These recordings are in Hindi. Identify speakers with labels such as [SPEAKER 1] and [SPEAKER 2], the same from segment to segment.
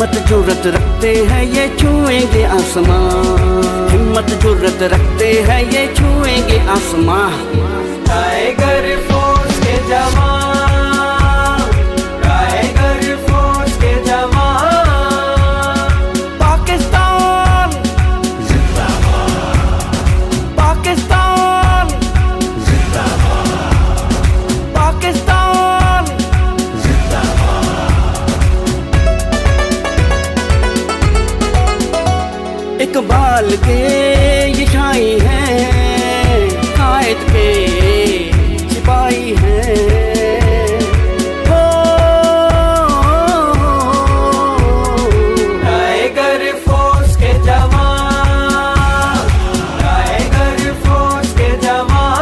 [SPEAKER 1] हिम्मत जुर्रत रखते हैं ये छुएंगे आसमां, हिम्मत जुर्रत रखते हैं ये छुएंगे आसमां। टाइगर फोर्स के जवान, टाइगर फोर्स के जवान, पाकिस्तान जिंदाबाद, पाकिस्तान जिंदाबाद, पाकिस्तान जिंदाबाद। इकबाल के ये शाही हैं, कायद के सिपाही हैं। हो टाइगर फोर्स के जवान, टाइगर फोर्स के जवान।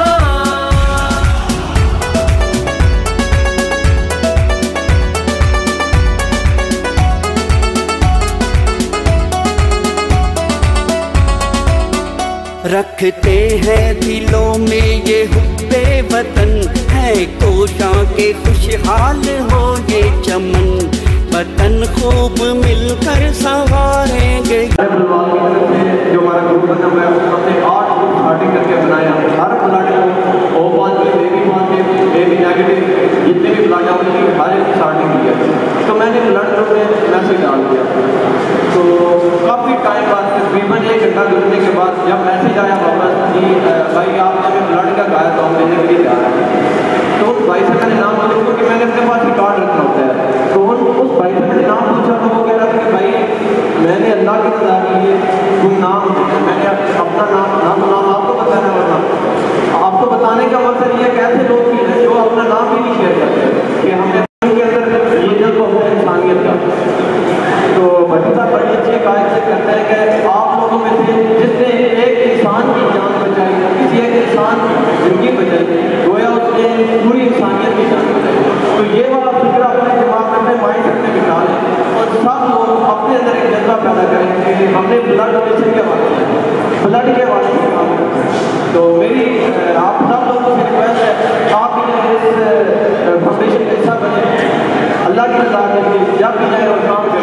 [SPEAKER 1] रखते हैं दिलों में ये हुब्बे वतन, है कोशा के खुशहाल हो ये चमन, वतन खूब मिलकर संवारेंगे।
[SPEAKER 2] जो हमारा ग्रुप बना हुआ है हमने 8 ग्रुप स्टार्टिंग करके बनाया। हर ब्लड को O positive, A B positive, A B negative, जितने भी ब्लड है उनकी हर एक स्टार्टिंग की है। तो मैंने ब्लड ग्रुप में मैसेज डाल दिया। तो काफ़ी टाइम बाद तकरीबन 1 घंटा गुजरने के बाद जब मैसेज आया वापस कि भाई आपने हमें ब्लड का गाया तो हम देने के लिए जा रहे हैं, तो उस भाई से मैंने नाम पूछा क्योंकि मैंने अपने पास रिकॉर्ड रखना होता है। तो उस भाई से मैंने नाम पूछा तो वो कह रहा था कि भाई मैंने अल्लाह की रज़ा के लिए तुम नाम, मैंने अपना नाम आपको बताना होगा। आपको बताने का मतलब ये कैसे लोग भी हैं जो अपना नाम भी नहीं शेयर करते कि हमने उनके अंदर ये जब होता है इंसानियत का। तो भट्टी साहब बड़ी अच्छी बात से करते हैं कि आप लोगों में से जिसने एक इंसान की जान बचाई, किसी एक इंसान की जिंदगी बचाई, गोया उसने पूरी इंसानियत की जान बचाई। तो ये वाला फिक्र अपने दिमाग में, अपने माइंड में बिठा लें और सब लोग अपने अंदर एक जज्बा पैदा करें कि हमने ब्लड डोनेशन के हवाले से, ब्लड के हवाले से काम करें। तो मेरी आप सब लोगों से रिक्वेस्ट है आप इस फाउंडेशन का हिस्सा बने, अल्लाह की रज़ा के लिए जब भी जाए और काम करें।